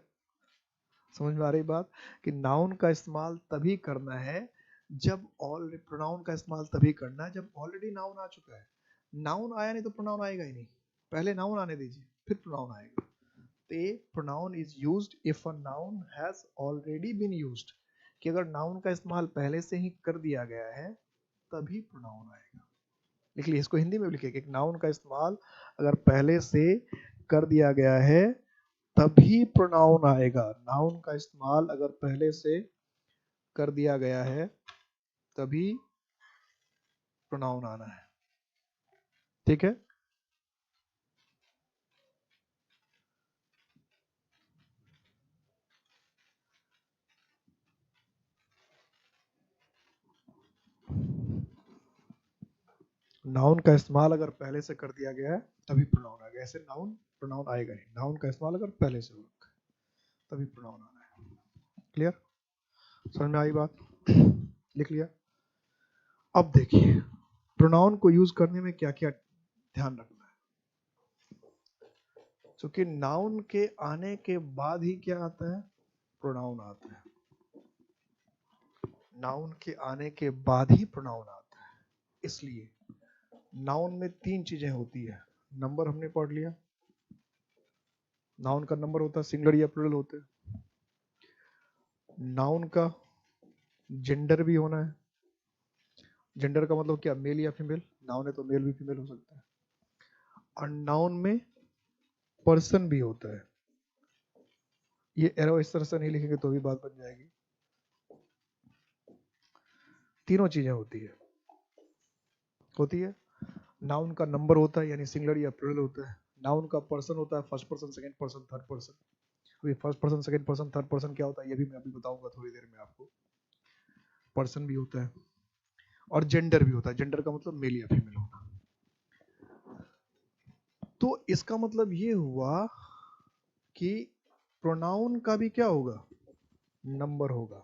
समझ में आ रही बात कि नाउन का इस्तेमाल तभी करना है जब ऑलरेडी, प्रोनाउन का इस्तेमाल तभी करना है जब ऑलरेडी नाउन आ चुका है। नाउन आया नहीं तो प्रोनाउन आएगा ही नहीं, पहले नाउन आने दीजिए फिर प्रोनाउन आएगा। तो pronoun is used if a noun has already been used, कि अगर नाउन का इस्तेमाल पहले से ही कर दिया गया है तभी प्रोनाउन आएगा। लिख लीजिए, इसको हिंदी में लिखिए कि नाउन का इस्तेमाल अगर पहले से कर दिया गया है तभी प्रोनाउन आएगा। नाउन का इस्तेमाल अगर पहले से कर दिया गया है तभी प्रोनाउन आना है। ठीक है? नाउन का इस्तेमाल अगर पहले से कर दिया गया है तभी प्रोनाउन आएगा, ऐसे नाउन प्रोनाउन आएगा नहीं। नाउन का इस्तेमाल अगर पहले से हो रखा है तभी प्रोनाउन आना है। क्लियर? समझ में आई बात? लिख लिया? अब देखिए प्रोनाउन को यूज करने में क्या क्या ध्यान रखना है। क्योंकि नाउन के आने के बाद ही क्या आता है? प्रोनाउन आता है। नाउन के आने के बाद ही प्रोनाउन आता है। इसलिए नाउन में 3 चीजें होती है। नंबर हमने पढ़ लिया, नाउन का नंबर होता है, सिंगुलर या प्लूरल होते हैं। नाउन का जेंडर भी होना है। जेंडर का मतलब क्या? मेल या फीमेल। नाउन है तो मेल भी फीमेल हो सकता है। और नाउन में पर्सन भी होता है। ये एरो इस तरह से नहीं लिखेंगे तो भी बात बन जाएगी। तीनों चीजें होती है। नाउन का नंबर होता है यानी सिंगुलर या प्लूरल होता है। नाउन का पर्सन होता है, first person, second person, third person. अभी first person, second person, third person क्या होता है ये भी मैं अभी बताऊंगा थोड़ी देर में आपको। पर्सन भी होता है। और जेंडर भी होता है, जेंडर का मतलब मेल या फीमेल होना। तो इसका मतलब ये हुआ कि प्रोनाउन का भी क्या होगा, नंबर होगा।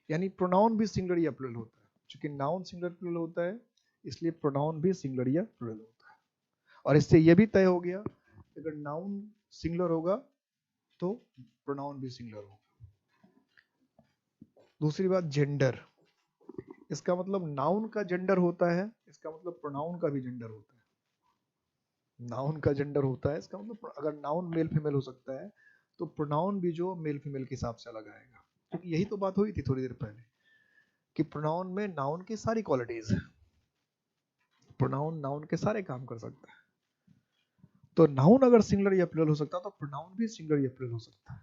यानी प्रोनाउन भी सिंगुलर या प्लूरल होता है, क्योंकि नाउन सिंगुलर प्लूरल होता है, इसलिए प्रोनाउन भी सिंगुलर या प्लूरल होता है। और इससे यह भी तय हो गया अगर नाउन सिंगुलर होगा तो प्रोनाउन भी सिंगुलर होगा। दूसरी बात, जेंडर, इसका मतलब नाउन का जेंडर होता है, इसका मतलब प्रोनाउन का भी जेंडर होता है। नाउन का जेंडर होता है, इसका मतलब अगर नाउन मेल फीमेल हो सकता है तो प्रोनाउन भी जो मेल फीमेल के हिसाब से अलग आएगा। क्योंकि यही तो बात हुई थी थोड़ी देर पहले कि प्रोनाउन में नाउन की सारी क्वालिटीज है, प्रोनाउन नाउन के सारे काम कर सकता है। तो नाउन अगर सिंगुलर या प्लूरल हो सकता है तो प्रोनाउन भी सिंगुलर या प्लूरल हो सकता है।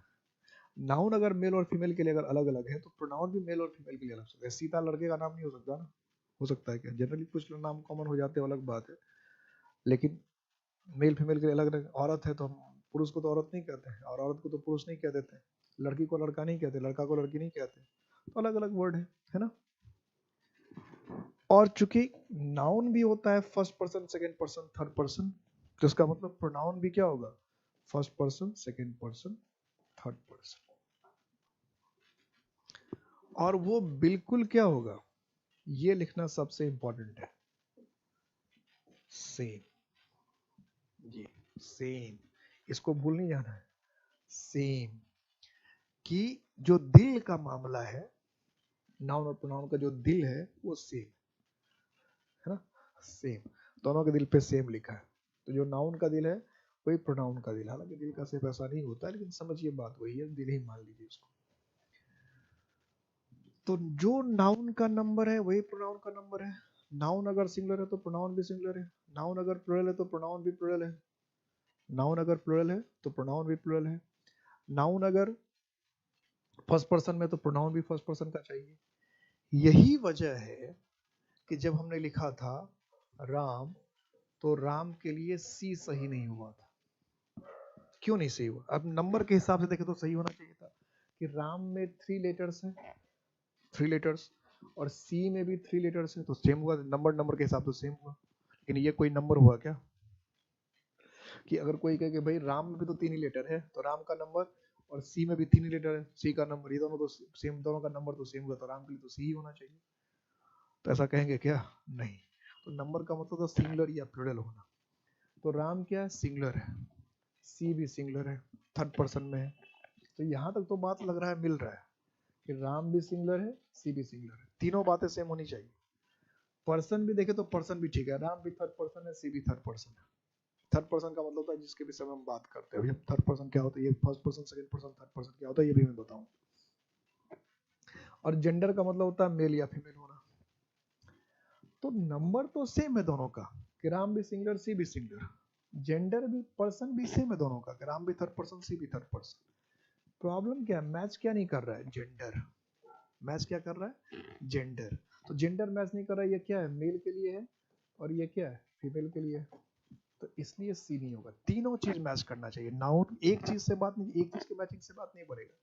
नाउन अगर मेल और फीमेल के लिए अगर अलग अलग है तो प्रोनाउन भी मेल और फीमेल के लिए अलग सकता है। सीता लड़के का नाम नहीं हो सकता ना, हो सकता है क्या? जनरली कुछ नाम कॉमन हो जाते हैं, अलग बात है, लेकिन मेल फीमेल के लिए अलग अलग। औरत है तो हम पुरुष को तो औरत नहीं कहते हैं, और औरत को तो पुरुष नहीं कह देते, लड़की को लड़का नहीं कहते, लड़का को लड़की नहीं कहते, तो अलग अलग वर्ड है ना। और चूंकि नाउन भी होता है first person, second person, third person, तो इसका मतलब प्रोनाउन भी क्या होगा, first person, second person, third person. और वो बिल्कुल क्या होगा, ये लिखना सबसे इंपॉर्टेंट है, सेम। जी, सेम, इसको भूल नहीं जाना है। सेम, कि जो दिल का मामला है, नाउन और प्रोनाउन का जो दिल है वो सेम है ना, सेम, दोनों के दिल पे सेम लिखा है। तो जो नाउन का दिल है वही प्रोनाउन का दिल, हालांकि दिल का सिर्फ ऐसा नहीं होता है, लेकिन समझिए बात वही है, दिल ही मान लीजिए इसको। तो जो नाउन का नंबर है वही प्रोनाउन का नंबर है। नाउन अगर सिंगुलर है तो प्रोनाउन भी सिंगुलर है, नाउन अगर प्लूरल है तो प्रोनाउन भी प्लूरल है, नाउन अगर प्लूरल है तो प्रोनाउन भी प्लूरल है, नाउन अगर फर्स्ट पर्सन में तो प्रोनाउन भी फर्स्ट पर्सन का चाहिए। यही वजह है कि जब हमने लिखा था राम, तो राम के लिए सी सही नहीं हुआ था। क्यों नहीं सही हुआ? अब नंबर के हिसाब से देखें तो सही होना चाहिए था कि राम में 3 लेटर्स हैं, 3 लेटर्स, और सी में भी 3 लेटर्स हैं, तो सेम हुआ, नंबर नंबर के हिसाब से सेम हुआ। लेकिन ये कोई नंबर हुआ क्या कि अगर कोई कहे कि भाई राम में भी तो 3 ही लेटर है, तो राम का नंबर और सी में भी 3 ही लेटर है, सी का नंबर, ये दोनों तो सेम, दोनों का नंबर तो सेम हुआ, तो राम के लिए तो सी ही होना चाहिए। तो ऐसा कहेंगे क्या? नहीं। तो नंबर का मतलब तो सिंगुलर या प्लूरल होना। तो राम क्या है, सिंगुलर है, सी भी सिंगुलर है, थर्ड पर्सन में है। तो यहां तक तो बात लग रहा है, मिल रहा है कि राम भी सिंगुलर है, सी भी सिंगुलर है, तीनों बातें सेम होनी चाहिए। पर्सन भी देखे तो पर्सन भी ठीक है, राम भी थर्ड पर्सन है, सी भी थर्ड पर्सन है। थर्ड पर्सन का मतलब होता है जिसके विषय में हम बात करते हैं। अभी थर्ड पर्सन क्या होता है, ये first person, second person, third person क्या होता है, ये भी मैं बताऊं। और जेंडर का मतलब होता है मेल या फीमेल होना। तो नंबर तो सेम है दोनों का, कि राम भी सिंगुलर, सी भी सिंगुलर। जेंडर भी, पर्सन भी सेम है दोनों का, कि राम भी थर्ड पर्सन, सी भी थर्ड पर्सन। प्रॉब्लम क्या है, मैच क्या नहीं कर रहा है, जेंडर मैच क्या कर रहा है, जेंडर। तो जेंडर मैच नहीं कर रहा है, ये क्या है, मेल के लिए है, और ये क्या है, फीमेल के लिए है, तो इसलिए सी नहीं होगा। तीनों चीज मैच करना चाहिए। नाउन एक चीज से बात नहीं, एक चीज के मैचिंग से बात नहीं बनेगा।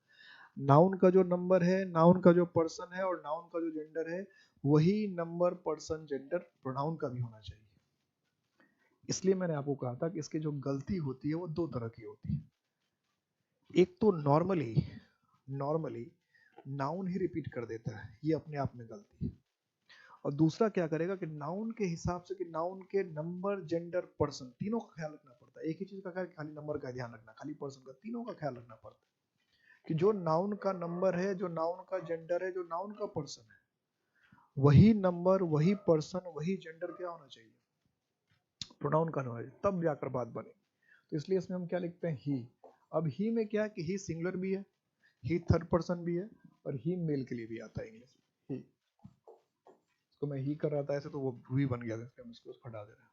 नाउन का जो नंबर है, नाउन का जो पर्सन है, और नाउन का जो जेंडर है, वही नंबर, पर्सन, जेंडर प्रोनाउन का भी होना चाहिए। इसलिए मैंने आपको कहा था कि इसकी जो गलती होती है वो 2 तरह की होती है। एक तो नॉर्मली नाउन ही रिपीट कर देता है, ये अपने आप में गलती है। और दूसरा क्या करेगा कि नाउन के हिसाब से, कि नाउन के नंबर, जेंडर, पर्सन, तीनों का ख्याल रखना पड़ता है। एक ही चीज का ख्याल, खाली नंबर का ध्यान रखना, खाली पर्सन का, तीनों का ख्याल रखना पड़ता है कि जो नाउन का नंबर है, जो नाउन का जेंडर है, जो नाउन का पर्सन है, वही नंबर, वही पर्सन, वही जेंडर क्या होना चाहिए, प्रोनाउन का होना चाहिए, तब जाकर बात बने। तो इसलिए इसमें हम क्या लिखते हैं, ही। अब ही में क्या है कि ही सिंगुलर भी है, ही थर्ड पर्सन भी है, और ही मेल के लिए भी आता है इंग्लिश ही। तो मैं ही कर रहा था ऐसे, तो वो भी बन गया था, हम इसको हटा दे रहे हैं।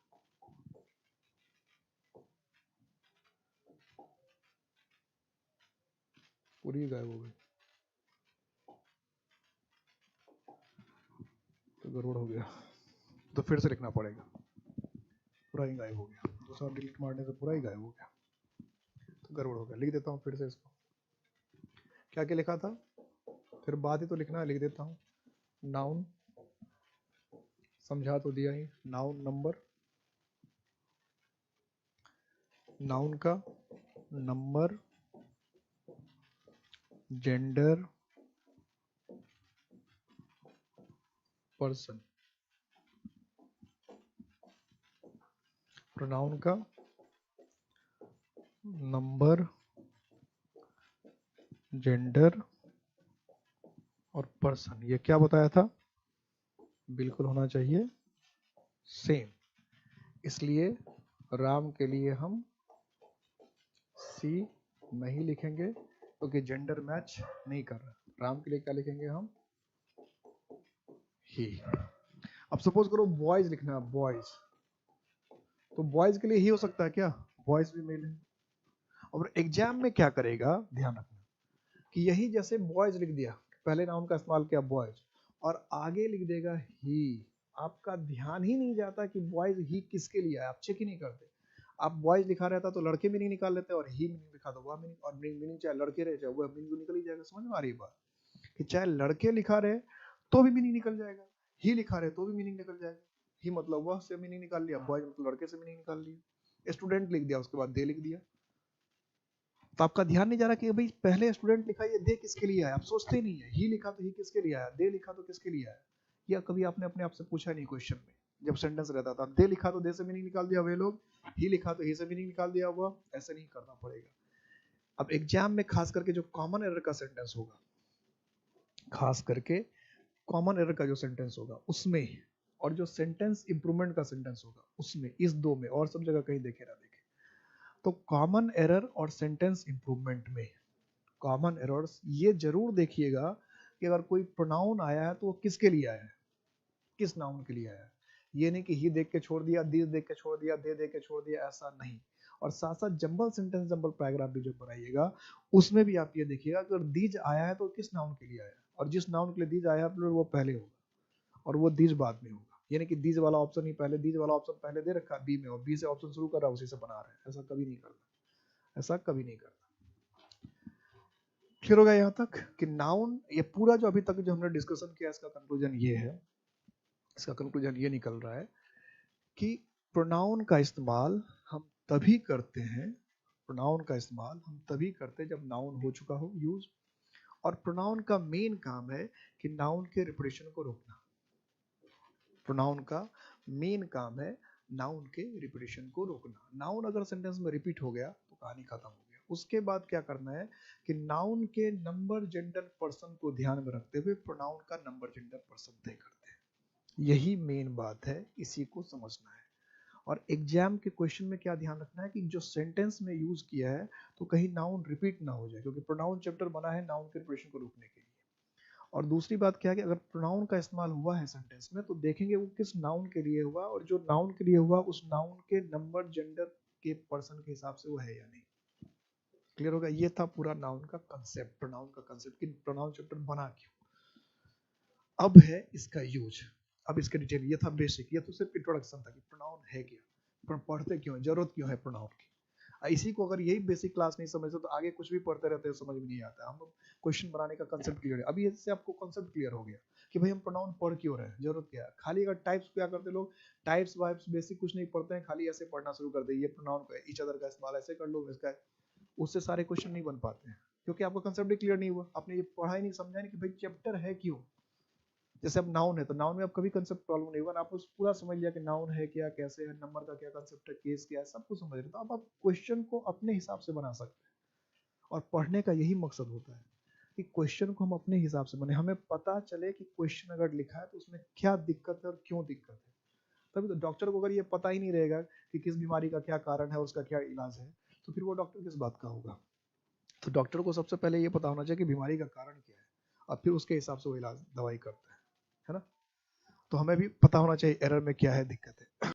पूरी गायब हो गई, तो गड़बड़ हो गया, तो फिर से लिखना पड़ेगा। पूरा ही गायब हो गया, दूसरा डिलीट मारने से पूरा ही गायब हो गया, तो गड़बड़ हो गया। लिख देता हूँ फिर से इसको, क्या क्या लिखा था, फिर बात ही तो लिखना है, लिख देता हूँ। नाउन समझा तो दिया ही। नाउन नंबर, नाउन का नंबर, जेंडर, पर्सन। प्रोनाउन का नंबर, जेंडर और पर्सन, ये क्या बताया था? बिल्कुल होना चाहिए सेम। इसलिए राम के लिए हम सी नहीं लिखेंगे क्योंकि जेंडर मैच नहीं कर रहा। राम के लिए क्या लिखेंगे हम? ही। अब सपोज करो बॉयज लिखना है, बॉयज, तो बॉयज के लिए ही हो सकता है क्या? बॉयज भी मेल है। और एग्जाम में क्या करेगा, ध्यान रखना कि यही जैसे बॉयज लिख दिया, पहले नाउन का इस्तेमाल किया बॉयज, और आगे लिख देगा ही, आपका ध्यान ही नहीं जाता कि बॉयज ही किसके लिए है, आप चेक ही नहीं करते। आप बॉयज लिखा रहता तो लड़के मीनिंग निकाल लेते, और ही मीनिंग लिखा तो वह मीनिंग, और मीनिंग चाहे लड़के रहे चाहे वह मीनिंग निकल ही जाएगा। समझ में आ रही बात कि चाहे लड़के लिखा रहे तो भी मीनिंग निकल जाएगा, ही लिखा रहे तो भी मीनिंग निकल जाएगा। ही मतलब वह से मीनिंग निकाल लिया, बॉयज मतलब लड़के से मीनिंग निकाल लिया। स्टूडेंट लिख दिया, उसके बाद दे लिख दिया, तो आपका ध्यान नहीं जा रहा कि भाई पहले स्टूडेंट लिखा, ये दे किसके लिए आया, आप सोचते नहीं है। ही लिखा तो ही किसके लिए आया, दे लिखा तो किसके लिए आया। या कभी आपने अपने आप से पूछा नहीं क्वेश्चन में, जब सेंटेंस रहता था, दे लिखा तो दे से मीनिंग निकाल दिया वे लोग, ही लिखा तो ही से मीनिंग निकाल दिया हुआ। ऐसे नहीं करना पड़ेगा। अब एग्जाम में खास करके जो कॉमन एरर का सेंटेंस होगा, खास करके कॉमन एरर का जो सेंटेंस होगा उसमें, और जो सेंटेंस इंप्रूवमेंट का सेंटेंस होगा उसमें, इस दो में, और सब जगह कहीं देखे ना देखे, तो कॉमन एरर और सेंटेंस इंप्रूवमेंट में कॉमन एरर्स ये जरूर देखिएगा कि अगर कोई प्रोनाउन आया है तो वो किसके लिए आया है, किस नाउन के लिए आया है। ये नहीं कि ही देख के छोड़ दिया, दिस देख के छोड़ दिया, दे देख के छोड़ दिया, ऐसा नहीं। और साथ साथ जंबल सेंटेंस, जंबल पैराग्राफ भी जो बनाइएगा उसमें भी आप ये देखिएगा अगर दीज आया है तो किस नाउन के लिए आया है, और जिस नाउन के लिए दीज आया है वो पहले होगा और वो दीज बाद में होगा। यानी कि दीज वाला ऑप्शन ही पहले, दीज वाला ऑप्शन पहले दे रखा है बी में, और बी से ऑप्शन शुरू कर रहा है, उसी से बना रहा है। ऐसा कभी नहीं करता, ऐसा कभी नहीं करता। क्लियर होगा यहाँ तक कि नाउन, ये पूरा जो अभी तक जो हमने डिस्कशन किया इसका कंक्लूजन ये है, इसका कंक्लूजन ये निकल रहा है कि प्रोनाउन का इस्तेमाल हम तभी करते हैं, प्रोनाउन का इस्तेमाल हम तभी करते हैं जब नाउन हो चुका हो यूज, और प्रोनाउन का मेन काम है कि नाउन के रिपीटेशन को रोकना। प्रोनाउन का मेन काम है नाउन के रिपीटेशन को रोकना। नाउन अगर सेंटेंस में रिपीट हो गया तो कहानी खत्म हो गया। उसके बाद क्या करना है कि नाउन के नंबर, जेंडर, पर्सन को ध्यान में रखते हुए प्रोनाउन का नंबर, जेंडर, पर्सन तय करते हैं। यही मेन बात है, इसी को समझना है। और एग्जाम के क्वेश्चन में क्या ध्यान रखना है कि जो सेंटेंस में यूज किया है तो कहीं नाउन रिपीट ना हो जाए, क्योंकि प्रोनाउन चैप्टर बना है नाउन के रिपीटेशन को रोकने के लिए। और दूसरी बात क्या है कि अगर प्रोनाउन का इस्तेमाल हुआ है सेंटेंस में तो देखेंगे वो किस नाउन के लिए हुआ, और जो नाउन के लिए हुआ उस नाउन के नंबर, जेंडर के, पर्सन के हिसाब से वो है या नहीं। क्लियर होगा? ये था पूरा नाउन का कंसेप्ट, प्रोनाउन का कंसेप्ट कि प्रोनाउन चैप्टर बना क्यों। अब है इसका यूज, अब इसके डिटेल। ये था बेसिक, ये तो सिर्फ इंट्रोडक्शन था कि प्रोनाउन है क्या, पढ़ते क्यों है, जरूरत क्यों है प्रोनाउन की। इसी को अगर यही बेसिक क्लास नहीं समझते तो आगे कुछ भी पढ़ते रहते हैं समझ में नहीं आता। हम क्वेश्चन बनाने का कंसेप्ट क्लियर है, अभी इससे आपको कंसेप्ट क्लियर हो गया कि भाई हम प्रोनाउन पढ़ क्यों रहे हैं, जरूरत क्या है। खाली अगर टाइप्स क्या करते लोग, टाइप्स वाइप्स बेसिक कुछ नहीं पढ़ते हैं, खाली ऐसे पढ़ना शुरू कर दे, ये प्रोनाउन का ईच अदर का इस्तेमाल ऐसे कर लो, इसका, उससे सारे क्वेश्चन नहीं बन पाते हैं, क्योंकि आपका कंसेप्ट भी क्लियर नहीं हुआ, आपने ये पढ़ा ही नहीं, समझा नहीं कि भाई चैप्टर है क्यों। जैसे अब नाउन है तो नाउन में अब कभी कंसेप्ट प्रॉब्लम नहीं हुआ, आपने पूरा समझ लिया कि नाउन है क्या, कैसे है, नंबर का क्या कंसेप्ट है, केस क्या है, सब कुछ समझ लिया, तो अब आप क्वेश्चन को अपने हिसाब से बना सकते हैं। और पढ़ने का यही मकसद होता है कि क्वेश्चन को हम अपने हिसाब से बने, हमें पता चले कि क्वेश्चन अगर लिखा है तो उसमें क्या दिक्कत है और क्यों दिक्कत है। तभी तो डॉक्टर को अगर ये पता ही नहीं रहेगा कि किस बीमारी का क्या कारण है और उसका क्या इलाज है, तो फिर वो डॉक्टर किस बात का होगा। तो डॉक्टर को सबसे पहले ये पता होना चाहिए कि बीमारी का कारण क्या है, और फिर उसके हिसाब से वो इलाज, दवाई करता है ना। तो हमें भी पता होना चाहिए एरर में क्या है, दिक्कत है।